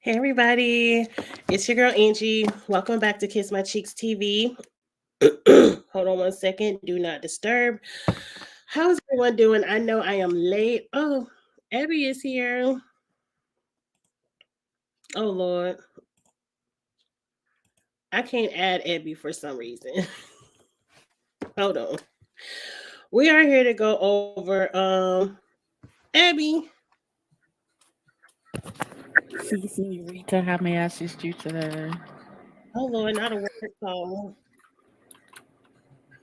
Hey everybody, it's your girl Angie. Welcome back to Kiss My Cheeks TV. Hold on one second. Do not disturb. How's everyone doing? I know I am late. Oh, Abby is here. Oh Lord, I can't add Abby for some reason. Hold on. We are here to go over Abby. CC Rita, how may I assist you today? Oh Lord, not a word call.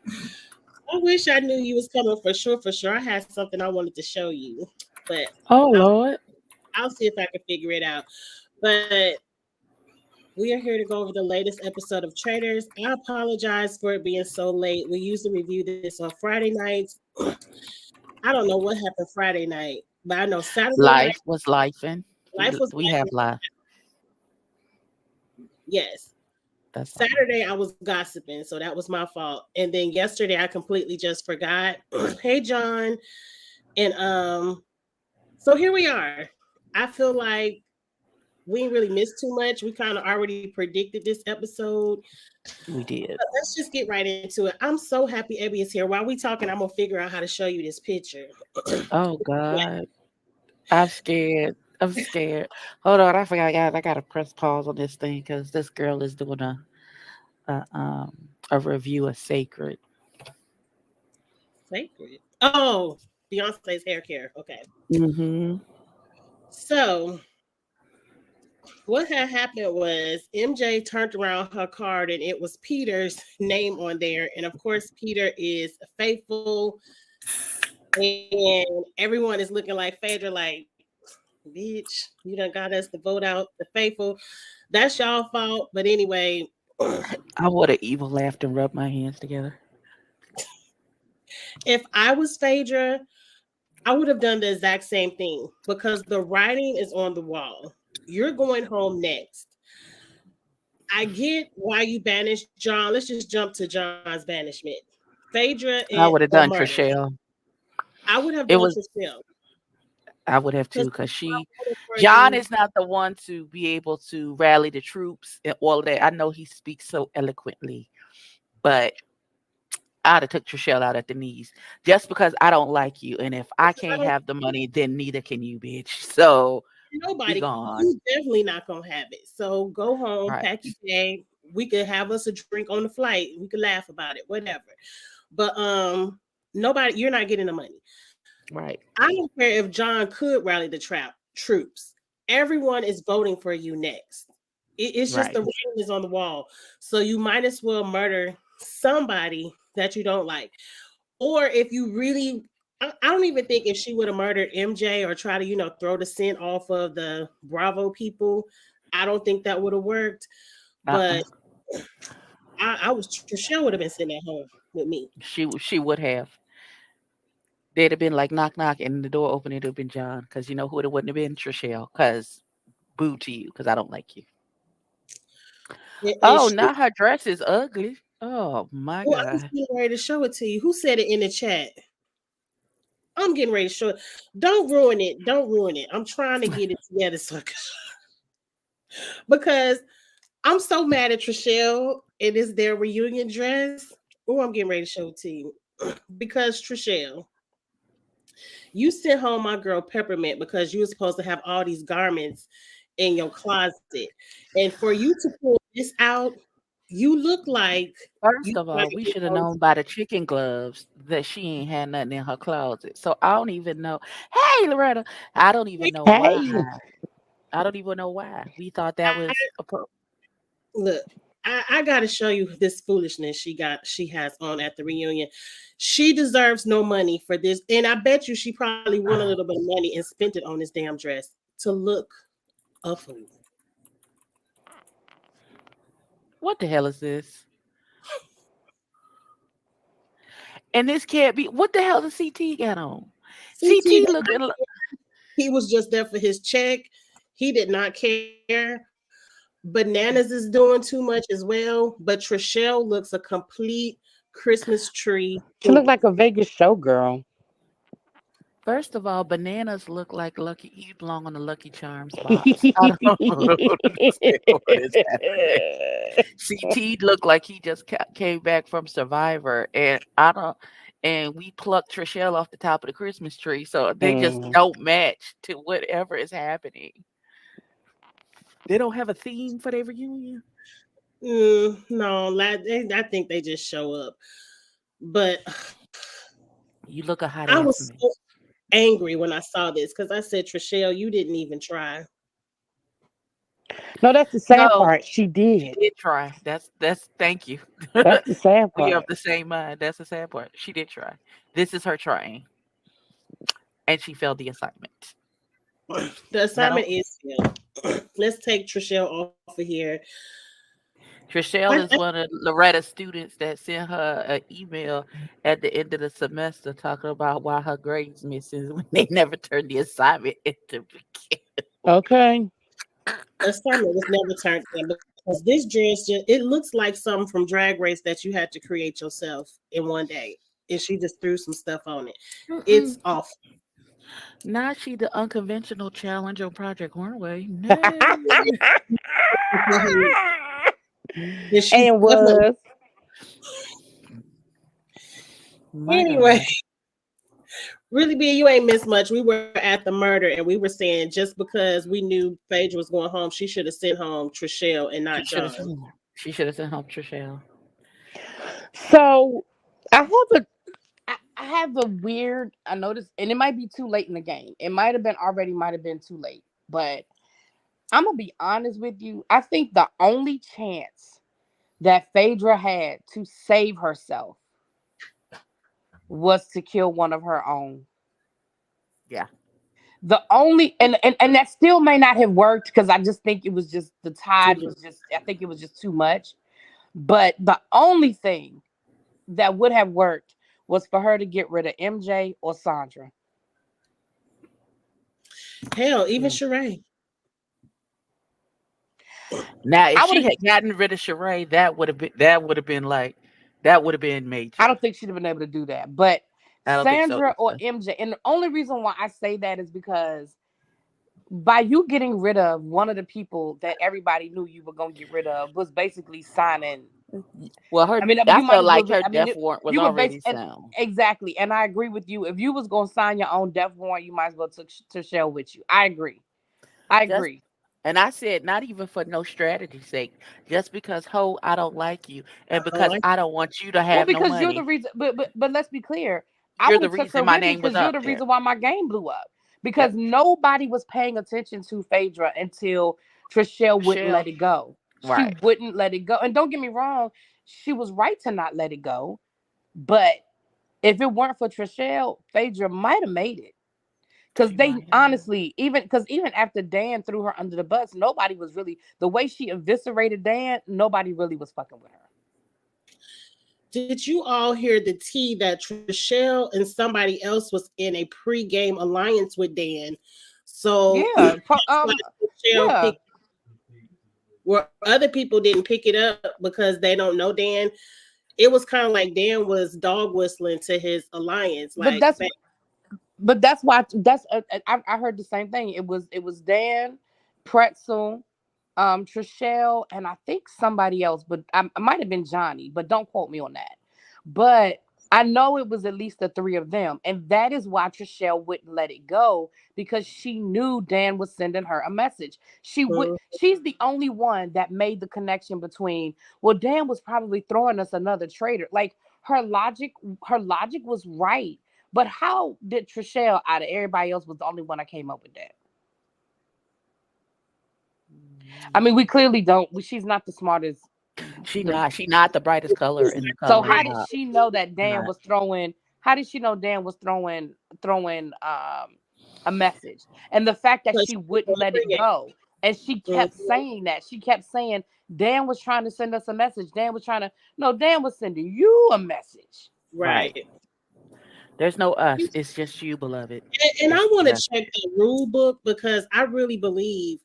I wish I knew you was coming for sure. For sure, I had something I wanted to show you, but Oh I'll Lord. I'll see if I can figure it out. But we are here to go over the latest episode of Traders. I apologize for it being so late. We usually review this on Friday nights. I don't know what happened Friday night, but I know Saturday night Life was life and life was we have like, life. yes. That's all. Saturday I was gossiping, so that was my fault. And then yesterday I completely just forgot. Hey John, and so here we are. I feel like we ain't really missed too much. We kind of already predicted this episode. We did. Let's just get right into it. I'm so happy Abby is here. While we talking, I'm gonna figure out how to show you this picture. Oh God. I'm scared. I'm scared. Hold on, I forgot guys. I gotta press pause on this thing because this girl is doing a review of Sacred. Sacred. Oh, Beyonce's hair care. Okay. Mm-hmm. So what had happened was MJ turned around her card and it was Peter's name on there. And of course, Peter is faithful, and everyone is looking like Phaedra, like, bitch, you done got us to vote out the faithful. That's y'all fault. But anyway, I would have evil laughed and rubbed my hands together. if I was Phaedra, I would have done the exact same thing because the writing is on the wall. You're going home next. I get why you banished John. Let's just jump to John's banishment. Phaedra and I would have or done murder. Trishelle. I would have It done was Trishelle I would have because too, because for John you. is not the one to be able to rally the troops and all of that. I know he speaks so eloquently, but I'd have took Trishelle out at the knees just because I don't like you. And if I Because I can't don't have the money, then neither can you, bitch. So be nobody. gone. You definitely not gonna have it. So go home, Right. pack your bag. We could have us a drink on the flight. We could laugh about it, whatever. But nobody. You're not getting the money. Right. I don't care if John could rally the troops. Everyone is voting for you next. It's just Right. the writing is on the wall. So you might as well murder somebody that you don't like. Or if you really, I don't even think if she would have murdered MJ or try to, throw the scent off of the Bravo people, I don't think that would have worked. Uh-uh. But I was Trishelle would have been sitting at home with me. She would have. They'd have been like knock knock, and the door opened. It'd have been John, because you know who it wouldn't have been Trishelle. Because boo to you, because I don't like you. And Oh, she, now her dress is ugly. Oh my well, I was god. getting ready to show it to you. Who said it in the chat? I'm getting ready to show it. Don't ruin it. Don't ruin it. I'm trying to get it together because I'm so mad at Trishelle. It is their reunion dress. Oh, I'm getting ready to show it to you. Because Trishelle, you sent home my girl Peppermint because you were supposed to have all these garments in your closet. And for you to pull this out, you look like you First of trying all, to we get should have on. known by the chicken gloves that she ain't had nothing in her closet. So I don't even know. Hey, Loretta, I don't even know why. Hey, I don't even know why. We thought that I, was look, I gotta show you this foolishness she has on at the reunion. She deserves no money for this, and I bet you she probably won a little bit of money and spent it on this damn dress to look a fool. what the hell is this? And this can't be. What the hell does CT got on? CT, CT looking. he was just there for his check. He did not care. Bananas is doing too much as well, but Trishelle looks a complete Christmas tree she looked fool. like a Vegas showgirl. First of all, bananas look like Lucky. You belong on the Lucky Charms box. I don't understand what is happening. CT looked like he just came back from Survivor, and I don't. And we plucked Trishelle off the top of the Christmas tree, so they just don't match to whatever is happening. They don't have a theme for their reunion. No, I think they just show up. But You look a hot I ass was mess. so angry when I saw this because I said, Trishelle, you didn't even try. No, that's the sad No, part. She she did. did try. That's thank you. That's the sad We are part. of the same mind. That's the sad part. She did try. This is her trying, and she failed the assignment. The Now, assignment is let's take Trishelle off of here. Trishelle is one of Loretta's students that sent her an email at the end of the semester talking about why her grades missing when they never turned the assignment into begin. Okay. The assignment was never turned in because this dress it looks like something from Drag Race that you had to create yourself in one day. And she just threw some stuff on it. It's awful. Not she the unconventional challenge on Project Runway. No. And she's And definitely was. anyway. God. Really, B, you ain't missed much. We were at the murder and we were saying just because we knew Phaedra was going home, she should have sent home Trishelle and not John. She should have sent home Trishelle. So I have a weird, I noticed, and it might be too late in the game. It might have been too late. But I'm gonna be honest with you. I think the only chance that Phaedra had to save herself was to kill one of her own. Yeah. The only and that still may not have worked because I just think it was just the tide was just I think it was just too much. But the only thing that would have worked was for her to get rid of MJ or Sandra. Hell, even Sheree. Now, if she had gotten rid of Sheree, that would have been major. I don't think she'd have been able to do that. But Sandra or MJ, and the only reason why I say that is because by you getting rid of one of the people that everybody knew you were gonna get rid of was basically signing. Well, I felt like her death warrant was already sound. Exactly, and I agree with you. If you was gonna sign your own death warrant, you might as well took Trishelle with you. I agree. And I said, not even for no strategy's sake, just because I don't like you, and because I don't want you to have no money. You're the reason. But let's be clear. You're the reason my name was up. You're the reason why my game blew up because nobody was paying attention to Phaedra until Trishelle wouldn't let it go. She wouldn't let it go, and don't get me wrong, she was right to not let it go. But if it weren't for Trishelle, Phaedra might have made it. Because they honestly, even after Dan threw her under the bus, nobody was really, the way she eviscerated Dan, nobody really was fucking with her. Did you all hear the tea that Trishelle and somebody else was in a pre-game alliance with Dan? So yeah, where other people didn't pick it up because they don't know Dan. It was kind of like Dan was dog whistling to his alliance. But that's why I heard the same thing. It was Dan, Pretzel, Trishelle, and I think somebody else, but I might have been Johnny, but don't quote me on that. But I know it was at least the three of them, and that is why Trishelle wouldn't let it go because she knew Dan was sending her a message. She's the only one that made the connection between, well, Dan was probably throwing us another traitor. Like her logic was right. But how did Trishelle, out of everybody else, was the only one I came up with that? I mean, we clearly don't. She's not the smartest. She's not the brightest color in the color. So how did she know that Dan was throwing? How did she know Dan was throwing a message? And the fact that she wouldn't let it go, and she kept saying that. She kept saying Dan was trying to send us a message. Dan was sending you a message. Right. There's no us. It's just you, beloved. And I want to check the rule book because I really believe,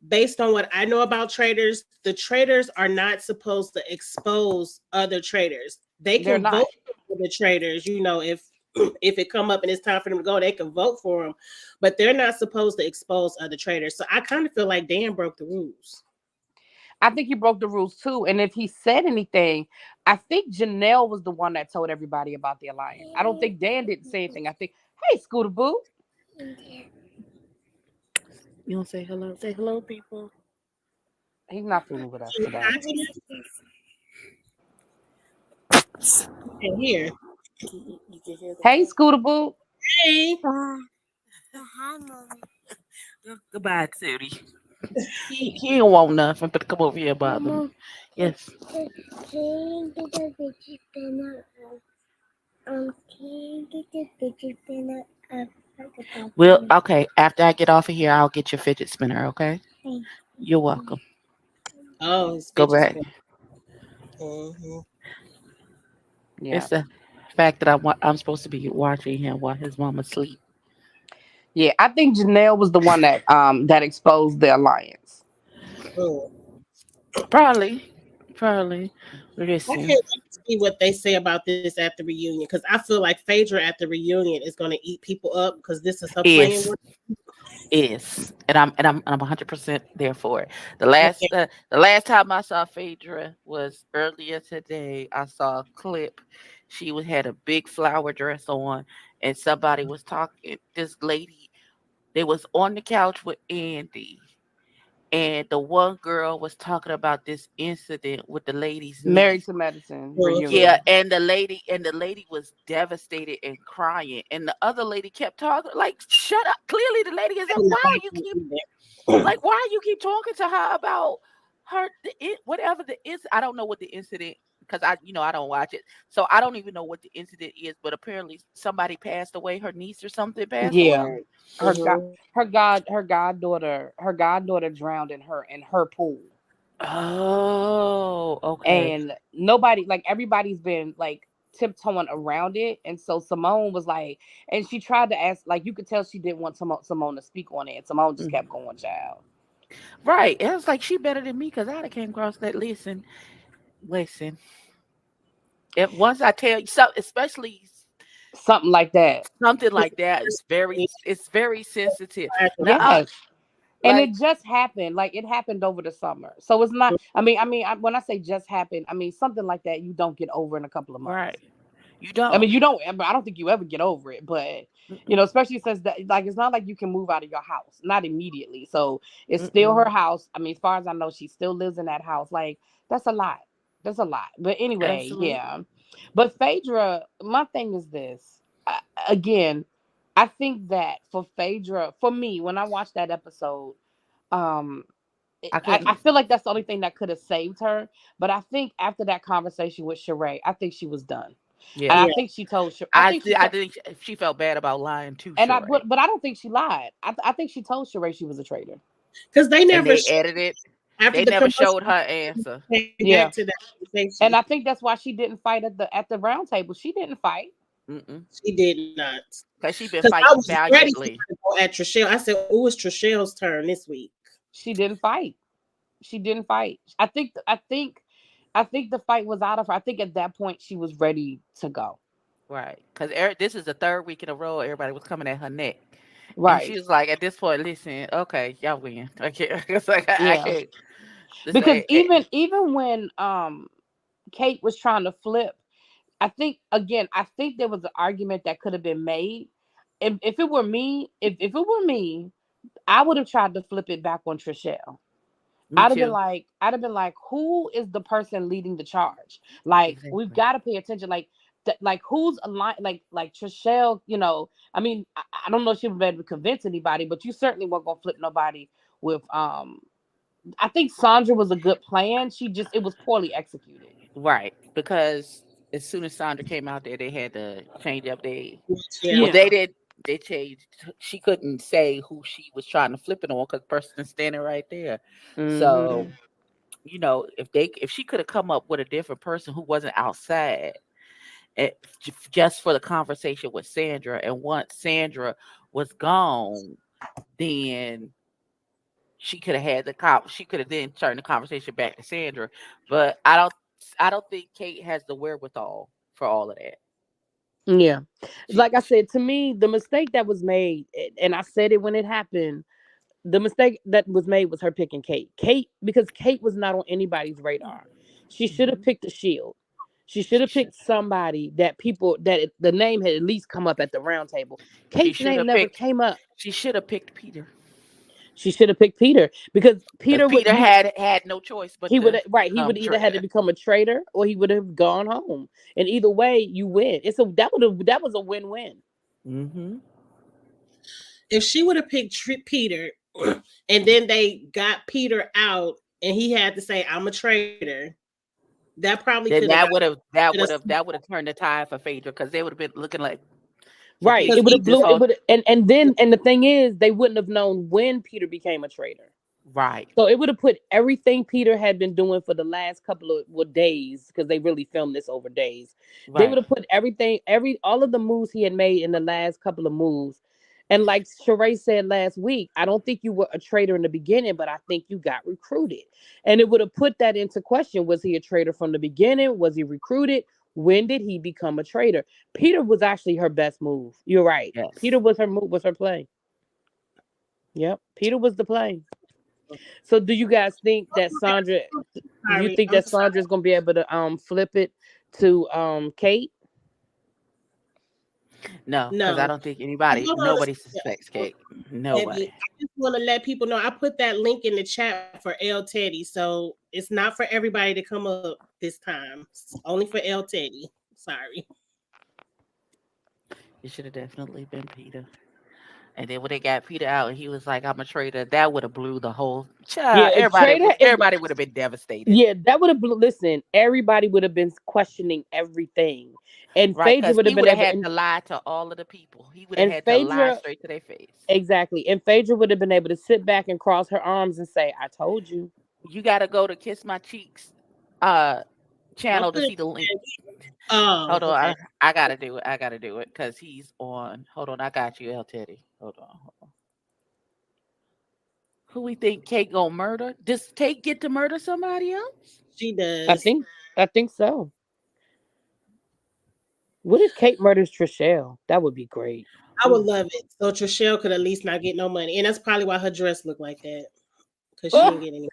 based on what I know about traders, the traders are not supposed to expose other traders. They can vote for the traders, if if it come up and it's time for them to go, they can vote for them, but they're not supposed to expose other traitors. So I kind of feel like Dan broke the rules. I think he broke the rules too. And if he said anything, I think Janelle was the one that told everybody about the alliance. I don't think Dan didn't say anything. I think, hey, Scooter Boo. You don't say hello. Say hello, people. He's not fooling with us today. And here, You can hear the Hey, Scooter Boo. hey, Hi, Mommy. Goodbye, Tootie. He don't want nothing but to come over here and bother me. Mama, Yes. can you get the fidget spinner? Can you get the fidget spinner? Well, okay. After I get off of here, I'll get your fidget spinner, okay? Thank You're welcome. oh, it's Go fidget back. spinner. Mhm. Yeah. It's the fact that I'm supposed to be watching him while his mama sleep. Yeah, I think Janelle was the one that exposed the alliance. Oh. Probably. I Listen. can't wait to see what they say about this at the reunion, because I feel like Phaedra at the reunion is going to eat people up because this is her playing Is with. and I'm 100% there for it. The last time I saw Phaedra was earlier today. I saw a clip. She had a big flower dress on, and somebody was talking. This lady, they was on the couch with Andy, and the one girl was talking about this incident with the lady's Married niece. to Medicine Mhm. reunion. Yeah, and the lady was devastated and crying, and the other lady kept talking like, "Shut up!" Clearly, the lady is like, "Why you keep talking to her about her whatever the is? I don't know what the incident, because I don't watch it, so I don't even know what the incident is. But apparently, somebody passed away. Her niece or something passed Yeah. away. Mhm. Her goddaughter drowned in her pool. Oh, okay, And nobody, like, everybody's been like tiptoeing around it. And so Simone was like, and she tried to ask, like, you could tell she didn't want Simone to speak on it. And Simone just kept going, child. right. It was like she better than me because I'd have came across that. Listen. If once I tell you something, especially Something like that. something like that, it's very sensitive. Now, Yes. And like it just happened. Like, it happened over the summer. So it's not, when I say just happened, I mean something like that you don't get over in a couple of months. right, you I don't. mean, you don't ever, I don't think you ever get over it, but especially since that, like, it's not like you can move out of your house, not immediately. So it's still her house. I mean, as far as I know, she still lives in that house. Like, that's a lot. That's a lot. But anyway, Absolutely. yeah. But Phaedra, my thing is this. Again, I think that for Phaedra, for me, when I watched that episode, um, I I couldn't. feel like that's the only thing that could have saved her. But I think after that conversation with Sheree, I think she was done. And Yeah, I Yeah. think she told Sheree. I think she felt bad about lying too, And sure. but I don't think she lied. I think she told Sheree she was a traitor. Because they And never they showed, edited. after They the never commercial, showed her answer. came Yeah. back to that conversation. And I think that's why she didn't fight at the round table. She didn't fight. She did not. Because she been Because I fighting was ready valiantly. to go at Trishelle. I said, "Oh, it's Trishelle's turn this week." She didn't fight. She didn't fight. I think the fight was out of her. I think at that point she was ready to go. Right. Because this is the third week in a row everybody was coming at her neck. And she Right. was like, at this point, listen, okay, y'all win. I can't. It's like, I Yeah. can't. Because even when Kate was trying to flip, I think there was an argument that could have been made. If it were me, I would have tried to flip it back on Trishelle. Me I'd have too. been like, who is the person leading the charge? Like, we've Exactly. got to pay attention. Like, like, who's aligned? Like Trishelle. I mean, I don't know if she would be able to convince anybody, but you certainly weren't gonna flip nobody with. I think Sandra was a good plan. It was poorly executed. Right. Because as soon as Sandra came out there, they had to change up their. Yeah. Well, they did. They changed. She couldn't say who she was trying to flip it on because the person is standing right there. So, if she could have come up with a different person who wasn't outside, just for the conversation with Sandra, and once Sandra was gone, then she could have had she could have then turned the conversation back to Sandra. But I don't think Kate has the wherewithal for all of that. Yeah. She, Like I said, to me, the mistake that was made, and I said it when it happened, the mistake that was made was her picking Kate. Because Kate was not on anybody's radar. She should have Mhm. picked the Shield. She should She have should. picked somebody that people the name had at least come up at the round table. She Kate's should name have never picked. came up. She should have picked Peter. She should have picked Peter because Because Peter would Peter had no choice but he would to right he become would either had to traitor. become a traitor or he would have gone home. And either way, you win. That was a win-win. Mm-hmm. If she would have picked Peter, and then they got Peter out, and he had to say, "I'm a traitor," that probably Then could have got that would have turned the tide for Phaedra because they would have been looking like to Right. be It would have this blew it whole would and then and the thing is they wouldn't have known when Peter became a traitor. right. So it would have put everything Peter had been doing for the last couple of days, because they really filmed this over days. They would Right. have put all of the moves he had made in the last couple of moves. And like Sheree said last week, I don't think you were a traitor in the beginning, but I think you got recruited. And it would have put that into question. Was he a traitor from the beginning? Was he recruited? When did he become a traitor? Peter was actually her best move. You're right. Yes. Peter was her move, was her play. Yep. Peter was the play. So do you guys think that Sandra do you Sorry, think I'm that sorry. Sandra's gonna be able to flip it to Kate? No, because I No. don't think Hold on a nobody second. suspects Kate. And Nobody. I just want to let people know I put that link in the chat for L Teddy, so it's not for everybody to come up this time. It's only for L Teddy. Sorry. It should have definitely been Peter. And then when they got Peter out and he was like, "I'm a traitor," that would have blew the whole Yeah, child. if traitor if Everybody would have been devastated. yeah, that would have listen, everybody would have been questioning everything. And Right, Phaedra because would have he been would have able had to lie to all of the people. He would have and had to lie Phaedra straight to their face. exactly. And Phaedra would have been able to sit back and cross her arms and say, I told you. You got to go to Kiss My Cheeks channel Don't to put see the link. Oh, Hold on, okay. I gotta do it. I gotta do it because he's on. Hold on, I got you, El Teddy. Hold on. Who we think Kate gonna murder? Does Kate get to murder somebody else? She I does. think so. What if Kate murders Trishelle? That would be great. I would love it. So Trishelle could at least not get no money. And that's probably why her dress looked like that. Because she didn't get any.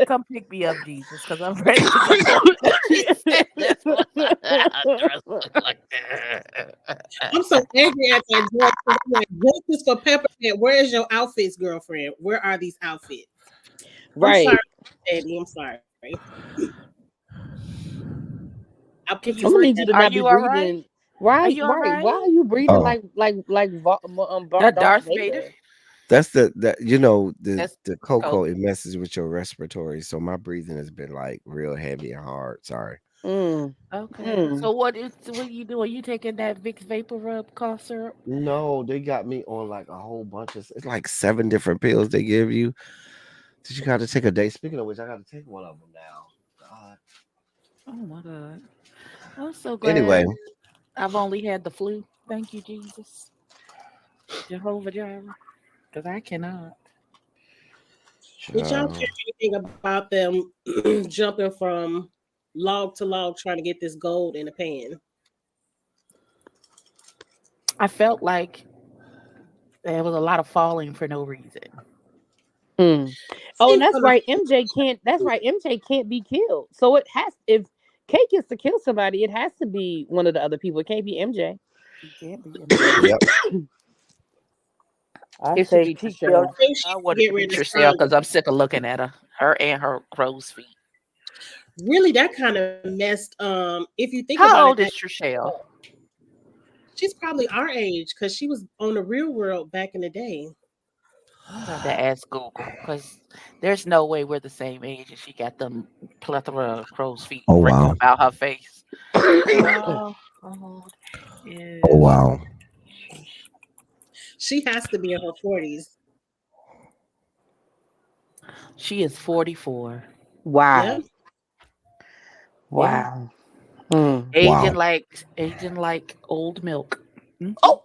Come pick me up, Jesus, because I'm ready to go. She said that's what her dress look like. I'm so angry at that dress. I'm like, Justice for Pepper said, where is your outfits, girlfriend? Where are these outfits? Right. I'm sorry, Daddy. I'm sorry. I'll put I'm you gonna need you to Are not be you all right? breathing. Right, Are you all right. right? Why are you breathing Oh, like Darth Darth Vader? Vader? that's that That's the cold. cocoa. It messes with your respiratory, so my breathing has been like real heavy and hard. Sorry. Mm, Okay. mm. So what are you doing? You taking that Vicks Vapor Rub cough syrup? No, they got me on like a whole bunch of. It's like 7 different pills they give you. Did you got to take a day? Speaking of which, I got to take one of them now. God. Oh my God. I'm so glad Anyway, I've only had the flu. Thank you, Jesus. Jehovah Jireh. Because I cannot. Did y'all hear anything about them jumping from log to log trying to get this gold in a pan? I felt like there was a lot of falling for no reason. Mm. Oh, and that's right. MJ can't. That's right. MJ can't be killed. So it has. If Kate gets to kill somebody, it has to be one of the other people. It can't be MJ. It can't be. yep. I It should say be Trishelle. think she I should want get it to be rid of Trishelle Sandra. because I'm sick of looking at her and her crow's feet. Really, that kind of messed. If you think How about old it, is Trishelle? she's probably our age because she was on the Real World back in the day. I have to ask Google because there's no way we're the same age and she got them plethora of crow's feet Oh, wrinkled wow. about her face. Oh, Yeah. wow. She has to be in her 40s. She is 44. Wow. Yep. Wow. Mm. Aging like old milk. Oh,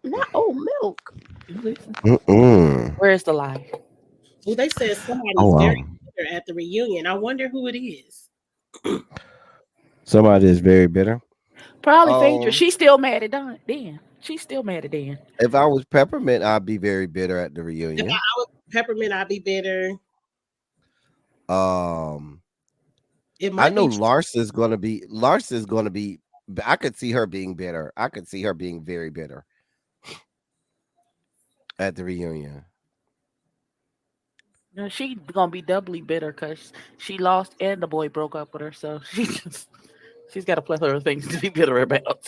not old milk. Listen. Mm-mm. Where's the lie? Well, they said somebody's Oh, wow. very bitter at the reunion. I wonder who it is. Somebody is very bitter. Probably Phaedra. Um, She's still mad at Dan. She's still mad at Dan. if I was Peppermint, I'd be very bitter at the If I reunion. was Peppermint, I'd be bitter. Um, It I might know be Lars is gonna be. Lars is gonna be. I could see her being bitter. I could see her being very bitter at the reunion. No, she's gonna be doubly bitter because she lost and the boy broke up with her. So she's got a plethora of things to be bitter about.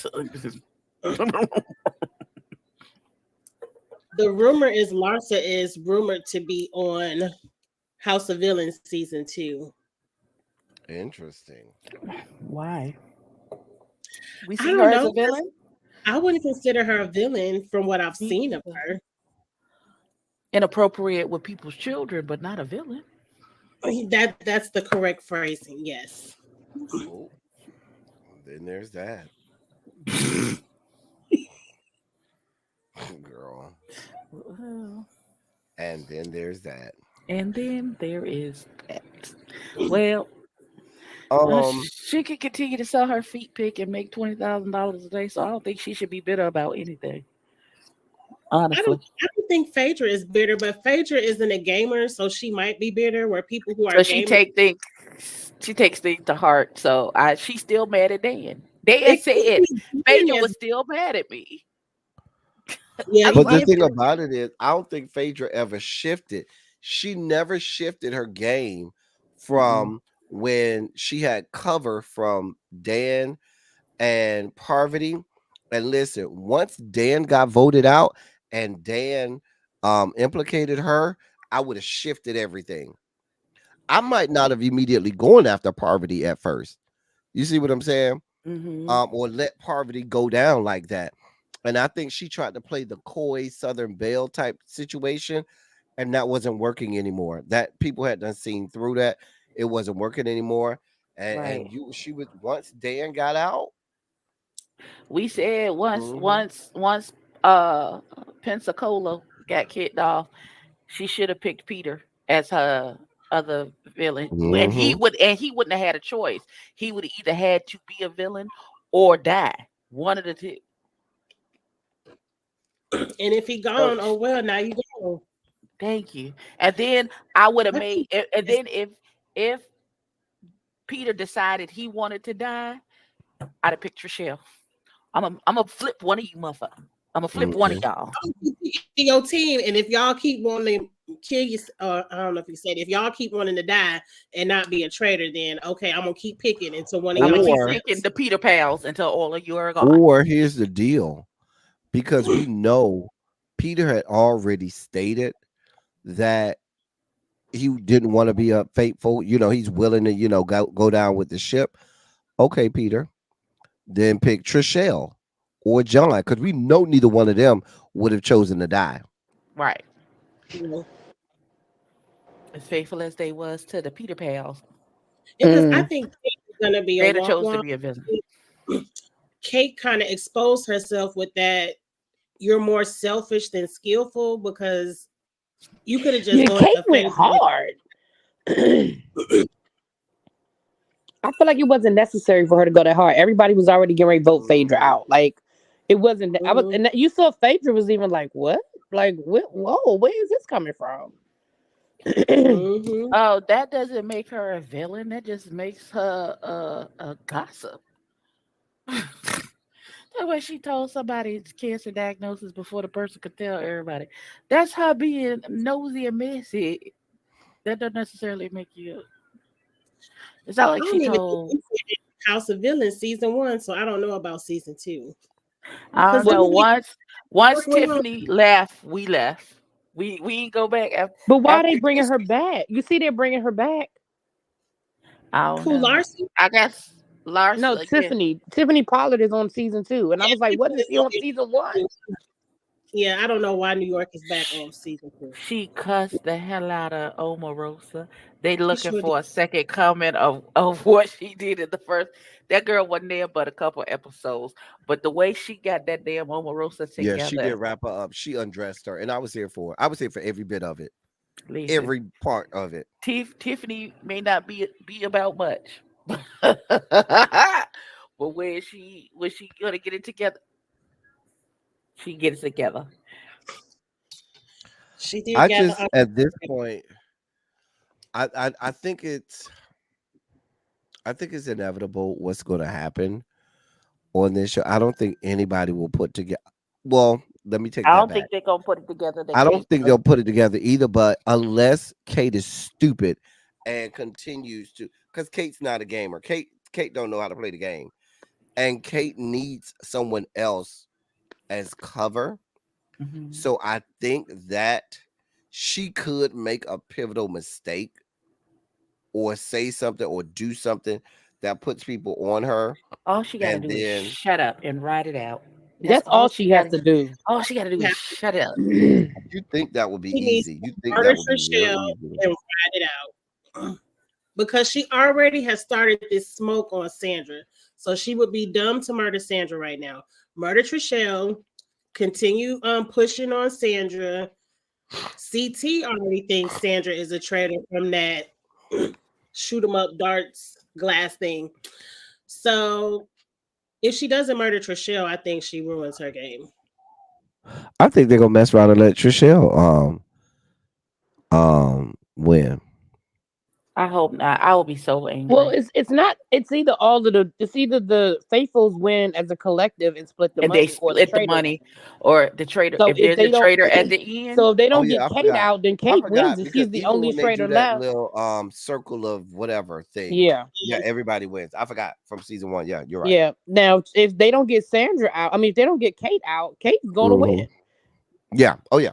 the rumor is Larsa is rumored to be on House of Villains season 2. Interesting. Why? We I see don't her as know. a villain. I wouldn't consider her a villain from what I've Me seen of either. her. Inappropriate with people's children, but not a villain. That's the correct phrasing. Yes. Oh, then there's that. Girl. Well, And then there's that. and then there is that. Well, Um, she can continue to sell her feet pick and make $20,000 a day. So I don't think she should be bitter about anything. I Honestly, don't think Phaedra is bitter, but Phaedra isn't a gamer, so she might be bitter. Where people who are so she gamers, takes things to heart. So she's still mad at Dan. Dan it could said be Phaedra Dan was as- still mad at me. yeah, I but the love thing it. about it is, I don't think Phaedra ever shifted. She never shifted her game from when she had cover from Dan and Parvati. And listen, once Dan got voted out and Dan implicated her, I would have shifted everything. I might not have immediately gone after Parvati at first. You see what I'm saying? Mhm. Or let Parvati go down like that. And I think she tried to play the coy Southern Belle type situation, and that wasn't working anymore. That people had done seen through that. It wasn't working anymore. And Right. she was once Dan got out. We said Mhm. once Pensacola got kicked off, she should have picked Peter as her other villain. And Mhm. he wouldn't have had a choice. He would have either had to be a villain or die. One of the two. and if he gone, oh well, now you go. Thank you. And then I would have I made think and then if Peter decided he wanted to die, I'd have picked Trishelle. I'm gonna flip one of you motherfuckers. I'm gonna flip one of Mhm. y'all. your team, and if y'all keep wanting to kill you, I don't know if you said if y'all keep wanting to die and not be a traitor, then okay, I'm gonna keep picking until one of I'm y'all gonna keep Or picking the Peter pals until all of you are gone. or here's the deal. Because we know Peter had already stated that he didn't want to be a faithful, he's willing to, go down with the ship. Okay, Peter, then pick Trishelle or John, because we know neither one of them would have chosen to die. Right. You know, As faithful as they was to the Peter pals, because I think Kate is gonna be a they'd have chose to walk. be a villain. Kate kind of exposed herself with that. You're more selfish than skillful because you could have just Yeah, voted Kate for went Phaedra. hard. I feel like it wasn't necessary for her to go that hard. Everybody was already getting ready to vote Phaedra out. Like it wasn't. I was, Mhm. and you saw Phaedra was even like, "What? Like, whoa, where is this coming from?" Mhm. Oh, that doesn't make her a villain. That just makes her a gossip. That way she told somebody it's cancer diagnosis before the person could tell everybody. That's her being nosy and messy. That doesn't necessarily make you. It's not I like don't she even think told. we said House of Villains season 1, so I don't know about season 2. I don't Because know. didn't he Once work with her? Tiffany left, we left. We ain't go back But why are after. they bringing her back? You see, they're bringing her back. I don't Who, know. Larson? I guess Lars No, again. Tiffany Pollard is on season 2, and I Yeah, was like, "Wasn't she on Tiffany season 1?" is- yeah, I don't know why New York is back on season 2. She cussed the hell out of Omarosa. They She looking sure did. for a second comment of what she did in the first. That girl wasn't there but a couple episodes, but the way she got that damn Omarosa Yeah, she did together, wrap her up. She undressed her, and I was here for it. I was here for every bit of it, listen, every part of it. Tiffany may not be about much, But when she gonna get it together? She gets it together. She did I gather just up. at this point, I think it's inevitable what's going to happen on this show. I don't think anybody will put together. Well, let me take I that don't back. think they're gonna put it together. That I don't Kate think they'll put it together either. But unless Kate is stupid and continues to, because Kate's not a gamer. Kate don't know how to play the game, and Kate needs someone else as cover. Mhm. So I think that she could make a pivotal mistake or say something or do something that puts people on her. All she gotta And do is then shut up and write it out. That's all she has to do. All she gotta do is shut up. you think that would be She needs easy. You think murder that would be real Trishelle easy. and ride it out. Because she already has started this smoke on Sandra. So she would be dumb to murder Sandra right now. Murder Trishelle, continue pushing on Sandra. CT already thinks Sandra is a traitor from that shoot 'em up darts glass thing. So if she doesn't murder Trishelle, I think she ruins her game. I think they're gonna mess around and let Trishelle win. I hope not. I will be so angry. Well, it's not. It's either the faithfuls win as a collective and split the and they money, or the split the traitors. money, or the traitor. So If if there's they a don't, traitor at the end, so if they Oh don't yeah, get I Kate forgot. out, then I Kate wins, forgot and because she's the even only when they traitor do that left. little circle of whatever thing, Yeah, yeah, everybody wins. I forgot from season 1. Yeah, you're right. yeah. Now, if they don't get Sandra out, I mean, if they don't get Kate out, Kate's going to win. Yeah. Oh yeah.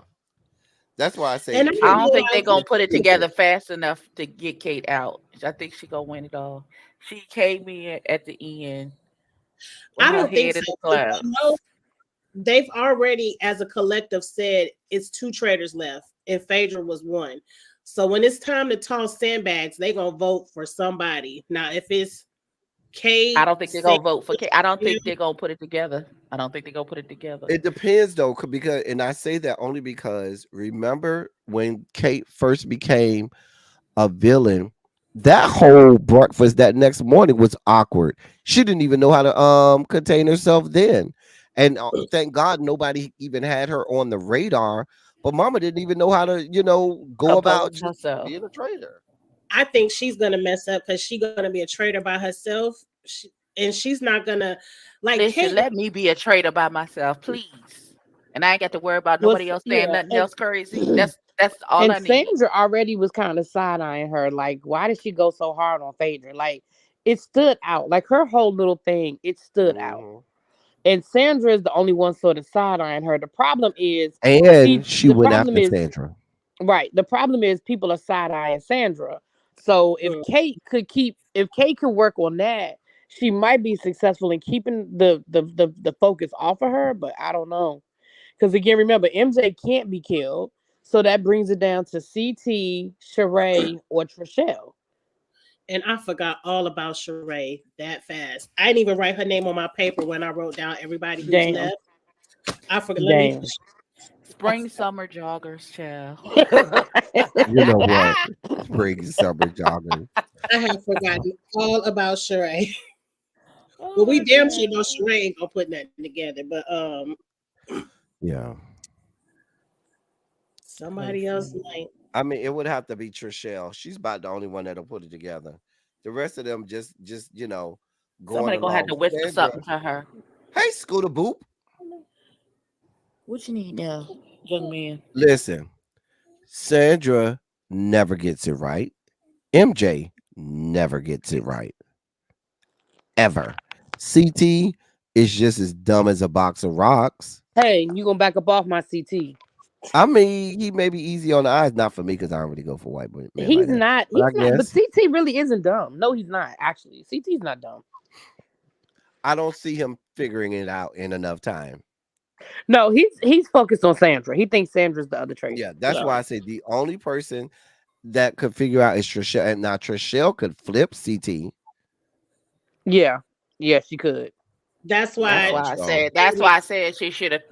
That's why I say And I I don't think they're realized gonna put it together fast enough to get Kate out. I think she gonna win it all. She came in at the end with I her don't think head so. in the 'Cause clouds. you know, they've already, as a collective, said it's 2 traitors left, and Phaedra was one. So when it's time to toss sandbags, they gonna vote for somebody. Now, if it's Kate, I don't think they're gonna vote for Kate. I don't think they're gonna put it together. I don't think they're gonna put it together. It depends though, because, and I say that only because remember when Kate first became a villain, that whole breakfast that next morning was awkward. She didn't even know how to contain herself then, and thank God nobody even had her on the radar. But Mama didn't even know how to, go about Compose herself. being a traitor. I think she's gonna mess up because she's gonna be a traitor by herself, and she's not gonna like Listen, Kate. let me be a traitor by myself, please. And I ain't got to worry about Well, nobody else saying yeah, nothing else crazy. That's all I and need. Sandra already was kind of side eyeing her. Like, why did she go so hard on Phaedra? Like, it stood out. Like her whole little thing, it stood out. Mhm. And Sandra is the only one sort of side eyeing her. The problem is, And she the went problem after is, Sandra. right. The problem is people are side eyeing Sandra. So if Mm. Kate could work on that, she might be successful in keeping the focus off of her. But I don't know, because again, remember MJ can't be killed, so that brings it down to CT, Sheree, or Trishelle. And I forgot all about Sheree that fast. I didn't even write her name on my paper when I wrote down everybody who's Damn, left. I forgot. Let me. damn. Spring summer joggers, child. You know what? Spring summer jogging. I have forgotten all about Sheree. Oh Well, we my damn sure God. know Sheree ain't gonna put nothing together, but Yeah. somebody else Listen. might. I mean, it would have to be Trishelle. She's about the only one that'll put it together. The rest of them just going Somebody gonna have along. to whisper Sandra, something to her. hey, Scooter Boop. What you need now, young man? Listen, Sandra never gets it right. MJ never gets it right. Ever. CT is just as dumb as a box of rocks. Hey, you gonna back up off my CT? I mean, he may be easy on the eyes, not for me because I don't really go for white men like He's that. not. But I He's not. But guess CT really isn't dumb. No, he's not. Actually, CT's not dumb. I don't see him figuring it out in enough time. No, he's focused on Sandra. He thinks Sandra's the other traitor. Yeah, that's So, why I say the only person that could figure out is Trishelle. And now Trishelle could flip CT. yeah, she could. That's That's why why I So said. That's why I said she should have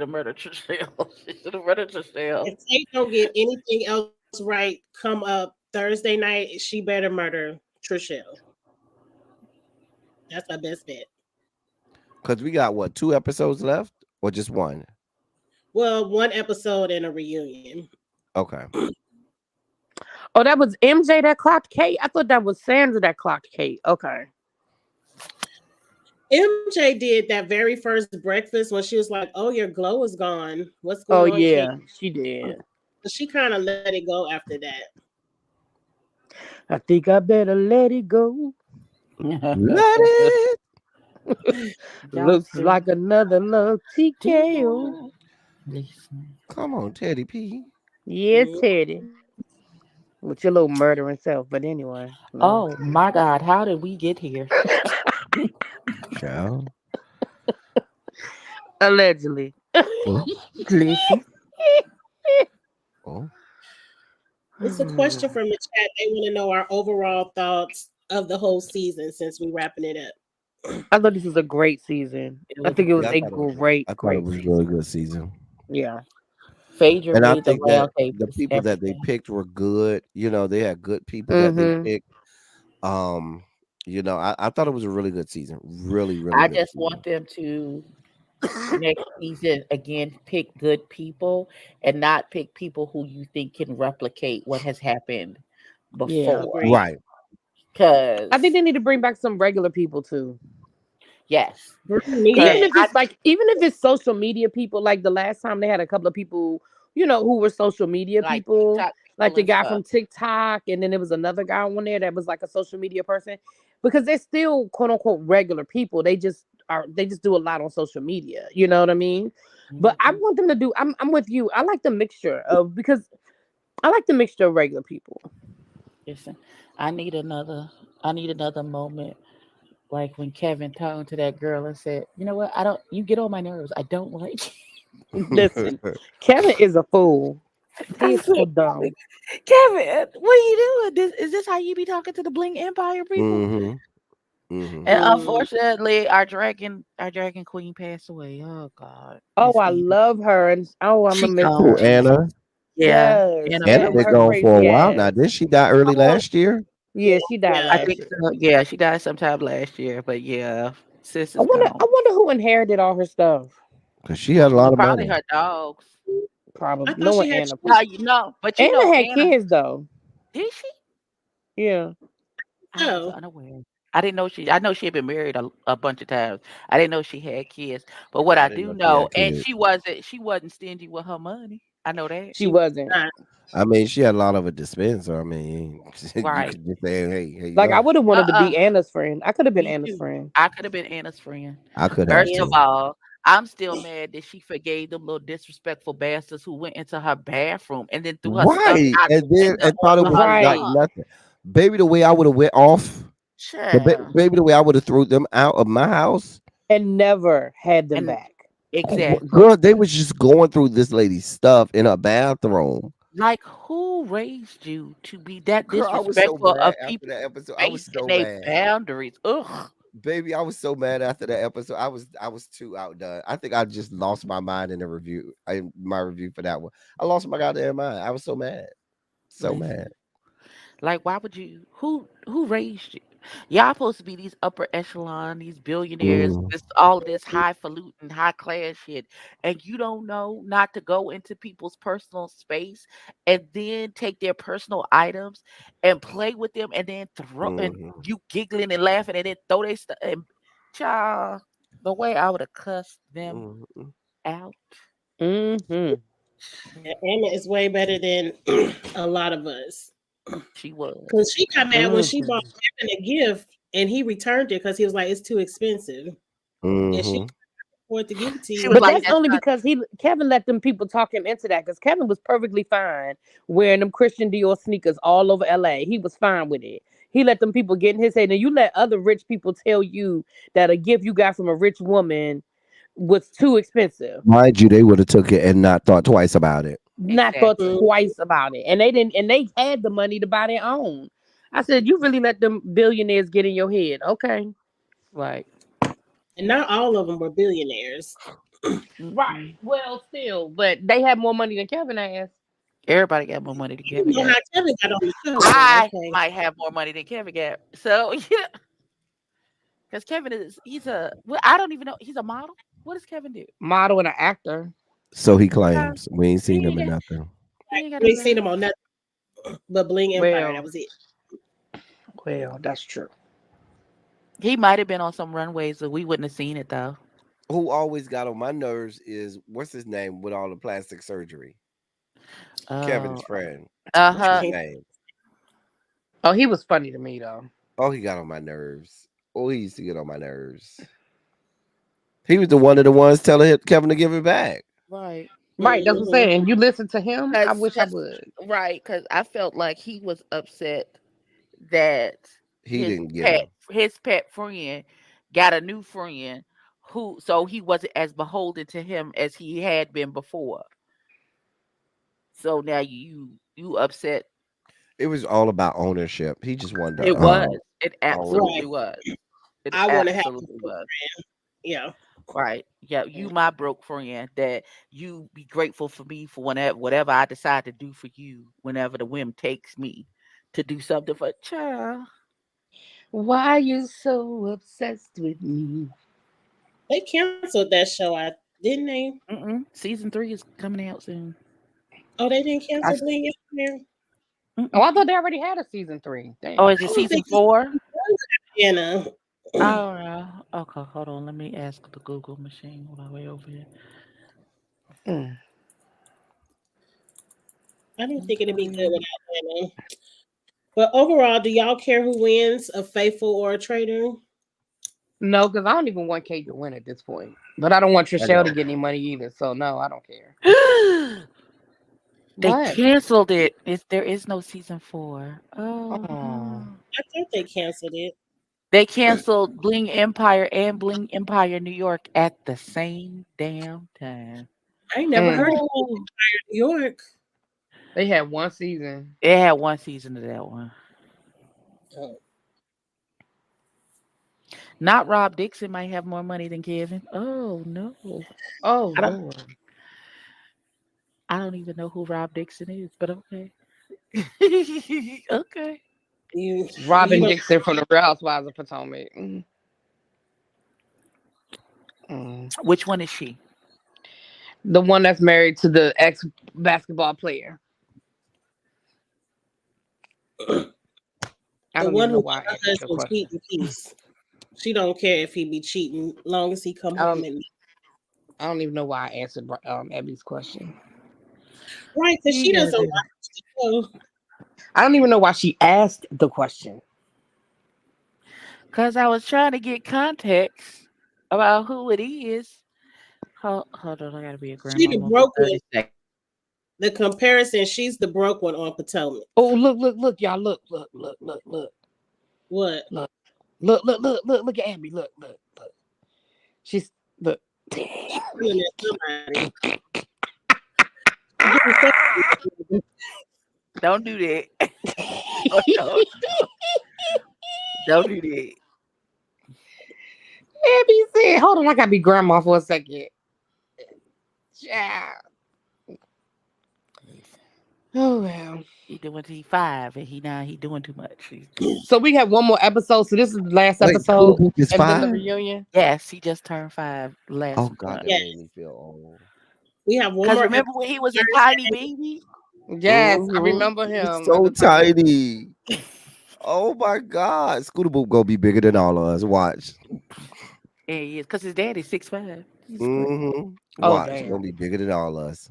murdered Trishelle. She should have murdered Trishelle. if Tate don't get anything else right come up Thursday night, she better murder Trishelle. That's our best bet. Because we got what, 2 episodes left or just one? Well, one episode and a reunion. Okay. Oh, that was MJ that clocked Kate. I thought that was Sandra that clocked Kate. Okay. MJ did that very first breakfast when she was like, "Oh, your glow is gone. What's Oh going on?" yeah, Kate?" she did. She kind of let it go after that. I think I better let it go. Let it. Looks like another love TKO. Come on, Teddy P. Yes, Teddy. With your little murdering self, but anyway. no. Oh my God, how did we get here? Child. Allegedly. Listen. Oh. It's a question from the chat. They want to know our overall thoughts of the whole season since we're wrapping it up. I thought this was a great season. It I was think it was Yeah, a great, I thought great it was a season. really good season. Yeah. Phaedra And I made the think that round tables. the people that they everything. picked were good. You know, they had good people that they Mhm. picked. You know, I thought it was a really good season. Really, really I good just season. want them to next season again pick good people and not pick people who you think can replicate what has happened Yeah. before. Agreed. Right. Because I think they need to bring back some regular people too. yes, Bring me Even back. if it's like, even if it's social media people, like the last time they had a couple of people, who were social media like people, TikTok like people the and guy stuff. from TikTok, and then there was another guy on there that was like a social media person, because they're still quote unquote regular people. They just do a lot on social media. You know what I mean? But I Mhm. want them to do. I'm with you. I like the mixture of because I like the mixture of regular people. Listen, I need another moment like when Kevin turned to that girl and said, "You know what? You get on my nerves. I don't like you." Listen, Kevin is a fool. He I is said, so dumb. Kevin, what are you doing? Is this how you be talking to the Bling Empire people? Mm-hmm. Mm-hmm. And Mm. unfortunately, our dragon queen passed away. Oh God, Oh, Miss I Edie. love her, and I'm She gonna miss gone. Oh, her. Anna. Yeah, Yes, Anna Anna Anna passed with been her gone away. for a crazy while now. ass. Did she die early Oh, last year? Yeah, she died Yeah. I last think year. so. Yeah, she died sometime last year. But yeah, sis I is wonder. gone. I wonder who inherited all her stuff. Because she had a lot of Probably money. her dogs. Probably I thought knowing she had Anna. No, you know, but you know Anna had Anna. kids though. Did she? Yeah. I was Oh, unaware. I didn't know she. I know she had been married a bunch of times. I didn't know she had kids. But what Yeah, I I didn't do know she know, had and kids. she wasn't stingy with her money. I know that. She she was wasn't. not. I mean, she had a lot of a dispenser. I mean, you Right. could just say, hey, here you Like I go. would have wanted to Uh-uh. be Anna's friend. I could have been Me Anna's too. friend. I could have been Anna's friend. I could have First of too. all, I'm still mad that she forgave them little disrespectful bastards who went into her bathroom and then threw her stuff Right. out And the then window and thought it onto was her like Right. lawn. nothing. Baby, the way I would have went off. Child. Baby, the way I would have threw them out of my house. And never had them And back. exactly. Girl, they was just going through this lady's stuff in her bathroom. Like, who raised you to be that Girl, I was so disrespectful mad of after people's that episode. I was space and so their mad. boundaries? Ugh. Baby, I was so mad after that episode. I was too outdone. I think I just lost my mind in the review. My review for that one. I lost my goddamn mind. I was so mad. So Listen. mad. Like, why would you? Who raised you? Y'all supposed to be these upper echelon, these billionaires, Mm, all of this highfalutin, high class shit, and you don't know not to go into people's personal space and then take their personal items and play with them, and then throw and mhm. you giggling and laughing, and then throw their stuff. And child, the way I would have cussed them Mhm. out. Mm-hmm. Yeah, Emma is way better than a lot of us. She was. Because she got mad when she bought Mm-hmm. Kevin a gift and he returned it because he was like, it's too expensive. And she Mhm. couldn't afford to give it to She you. was But like, that's that's only not. because Kevin let them people talk him into that. Because Kevin was perfectly fine wearing them Christian Dior sneakers all over LA. He was fine with it. He let them people get in his head. And you let other rich people tell you that a gift you got from a rich woman was too expensive. Mind you, they would have took it and not thought twice about it. Not thought Exactly. Mm. twice about it. And they didn't, and they had the money to buy their own. I said, you really let them billionaires get in your head. Okay. Right. And not all of them were billionaires. Right. Well, still, but they had more money than Kevin has. Everybody got more money than You Kevin know got. how Kevin got on the show, but I okay. might have more money than Kevin got. So yeah, Because Kevin he's a, well, I don't even know. He's a model. What does Kevin do? Model and an actor. So he claims. We ain't seen He him ain't in got, nothing. he ain't got We no ain't seen name. him on nothing but Bling Empire. That was it. Well, that's true. He might have been on some runways, but we wouldn't have seen it though. Who always got on my nerves is what's his name with all the plastic surgery? Kevin's Oh, friend. What's his uh-huh. name? Oh, he was funny to me though. Oh, he got on my nerves. Oh, he used to get on my nerves. He was one of the ones telling Kevin to give it back. Right. Right, that's what I'm Mhm. saying. You listen to him. I Cause, wish I 'cause- would. right, because I felt like he was upset that He didn't get him. his pet friend got a new friend who, so he wasn't as beholden to him as he had been before. So now you upset. It was all about ownership. He just wanted to It was. It absolutely Right. was. It I want to have absolutely was. yeah. Right. Yeah. You my broke friend that you be grateful for me for whatever I decide to do for you whenever the whim takes me to do something for child. Why you so obsessed with me? They canceled that show, didn't they? Season 3 is coming out soon. Oh, they didn't I, cancel Bling Empire? Oh, I thought they already had a season 3. Damn. oh, is I it don't season think 4? you know. I don't know. Okay, hold on. Let me ask the Google machine while we're over here. Mm. I didn't think it'd be good without Atlanta. But overall, do y'all care who wins, a faithful or a traitor? No, because I don't even want Kate to win at this point. But I don't want I Trishelle know. to get any money either. So no, I don't care. They What? canceled it. There is no season 4. Oh, Oh. no. I thought they canceled it. They canceled Bling Empire and Bling Empire New York at the same damn time. I ain't never heard of Oh. Bling Empire New York. They had one season. It had one season of that one. Oh. Not Rob Dixon might have more money than Kevin. Oh no. Oh I don't Lord. I don't even know who Rob Dixon is, but okay. Okay. You Robin don't Dixon from the Real Housewives of Potomac. Which one is she? The one that's married to the ex basketball player. I the don't one even know who why I let her answered your husband question. cheat in peace. She don't care if he be cheating, long as he come home and I don't even know why I answered Abby's question. right, because she doesn't watch the show. I don't even know why she asked the question. Because I was trying to get context about who it is. Hold on, I gotta be a She grandma the for broke 30 one. seconds. The comparison, she's the broke one on Potomac. Oh, look, y'all, look. What? Look at Abby. Look. She's look. Yelling at somebody. Don't do that. Don't do that. Abby said, hold on, I gotta be grandma for a second. Child. Oh well. He doing T5 and he doing too much. So we have one more episode. So this is the last Wait, episode. Scooby is And then the 5? reunion. Yes, he just turned 5 last Oh God, month. that made me feel old. We have one Because more remember when he was a tiny baby? Yes, I Mhm. remember He him. was so tiny. Oh my God, Scooter Boop gonna be bigger than all of us. Watch. Yeah, he is. Because his daddy's 6'5". Mm-hmm. Oh, Watch, damn. gonna be bigger than all of us.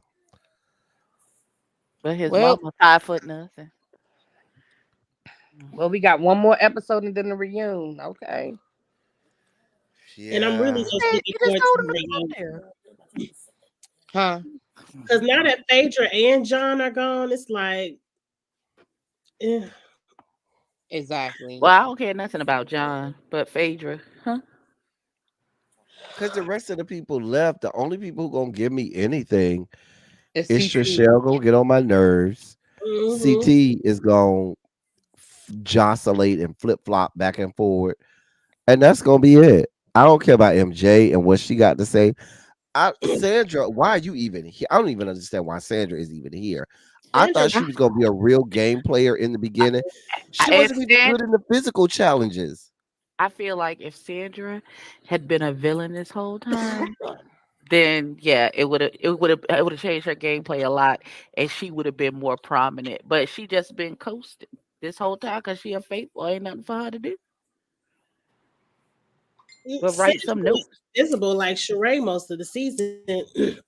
But his Well- mama 5 foot nothing. Well, we got one more episode and then the reunion. Okay. Yeah. and I'm really just Hey, looking you forward just told to him the to come reunion. there. Huh? Because now that Phaedra and John are gone, it's like, Exactly. Well, I don't care nothing about John, but Phaedra, huh? Because the rest of the people left. The only people who gonna give me anything It's is CT. Trishelle gonna get on my nerves. mhm. CT is gonna jostlate and flip flop back and forward, and that's gonna be it. I don't care about MJ and what she got to say. Sandra, why are you even here? I don't even understand why Sandra is even here. I Sandra- thought she was gonna be a real game player in the beginning. She wasn't even good in the physical challenges. I feel like if Sandra had been a villain this whole time, then yeah, it would have changed her gameplay a lot, and she would have been more prominent. But she just been coasting this whole time because she unfaithful. Ain't nothing for her to do but write some Sandra was notes. visible like Sheree most of the season.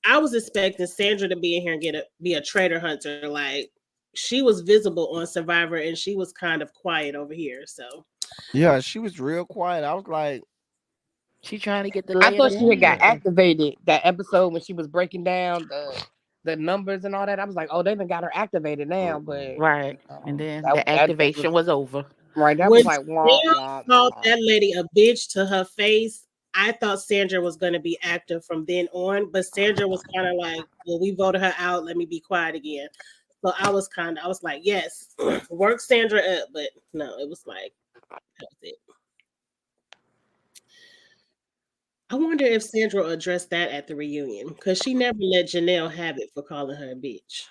I was expecting Sandra to be in here and be a traitor hunter. Like she was visible on Survivor, and she was kind of quiet over here. So Yeah, she was real quiet. I was like, She trying to get the I lay of the thought she had land. got activated that episode when she was breaking down the numbers and all that. I was like, oh, they done got her activated now, but Right. And then that, the activation was over. right. That when was like wah, Chanel wah, called wah. that lady a bitch to her face, I thought Sandra was going to be active from then on, but Sandra was kind of like, well, we voted her out. Let me be quiet again. So I was like, yes, work Sandra up. But no, it was like, that was it. I wonder if Sandra will address that at the reunion because she never let Janelle have it for calling her a bitch.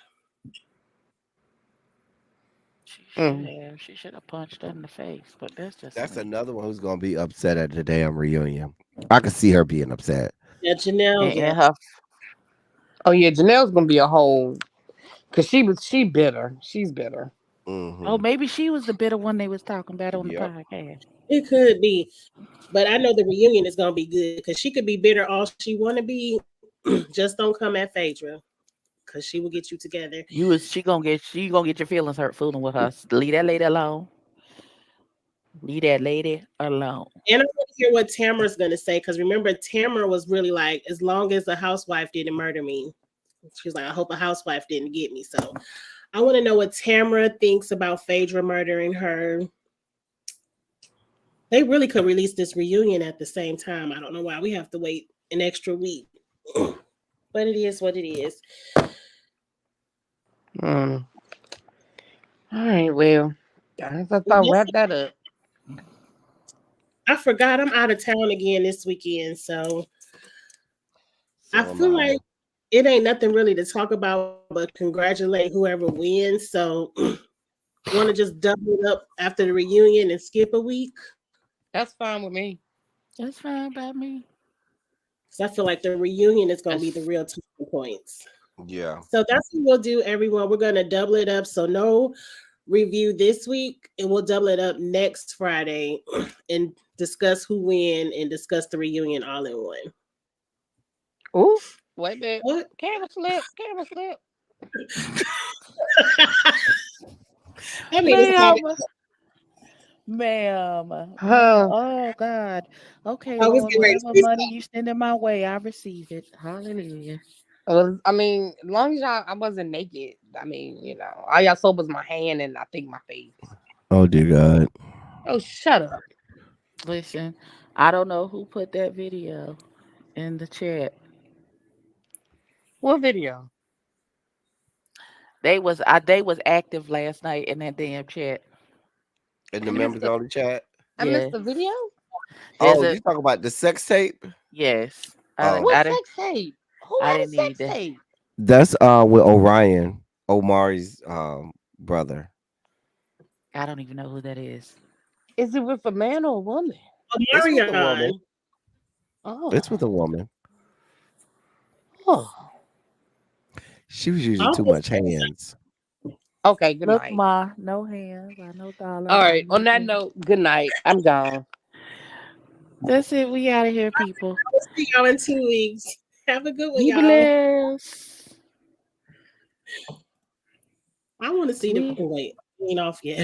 She should have punched her in the face, but that's just that's me. another one who's gonna be upset at the damn reunion. I could see her being upset. Yeah, Janelle, And, yeah. and her Oh yeah, Janelle's gonna be a whole because she bitter. She's bitter. oh, maybe she was the bitter one they was talking about on the Yep. podcast. It could be. But I know the reunion is going to be good because she could be bitter all she want to be. Just don't come at Phaedra because she will get you together. She gonna get your feelings hurt fooling with her. Leave that lady alone. Leave that lady alone. And I want to hear what Tamara's going to say because remember, Tamara was really like, as long as a housewife didn't murder me, she was like, I hope a housewife didn't get me. So I want to know what Tamara thinks about Phaedra murdering her. They really could release this reunion at the same time. I don't know why we have to wait an extra week. But it is what it is. All right, well, I thought I'd wrap that up. I forgot I'm out of town again this weekend, so I feel like it ain't nothing really to talk about but congratulate whoever wins. So want to just double it up after the reunion and skip a week? That's fine with me. That's fine by me. Because I feel like the reunion is going to be the real talking points. Yeah. So that's what we'll do, everyone. We're going to double it up. So no review this week, and we'll double it up next Friday and discuss who win and discuss the reunion all in one. Ooh, wait a minute. What? Camera slip. I mean, it's not. Ma'am. Huh. Oh God. Okay, I was Lord, getting ready whatever to say money you send in my way, I receive it. Hallelujah. Well, I mean, as long as I wasn't naked, I mean, all y'all saw was my hand and I think my face. Oh dear God. Oh, shut up. Listen, I don't know who put that video in the chat. What video? They was active last night in that damn chat. In the members only chat. I missed the video? You talk about the sex tape? Yes. What sex tape? Who had a sex tape? That's with Orion, Omari's brother. I don't even know who that is. Is it with a man or a woman? It's with a woman. Oh. It's with a woman. Oh. She was using too much hands. Okay, good Look, night. Ma, no hands. I know dollar. All right. On that note, good night. I'm gone. That's it. We out of here, people. I'll see y'all in 2 weeks. Have a good one, Be y'all. blessed. I want to see the wait. Ain't off yet.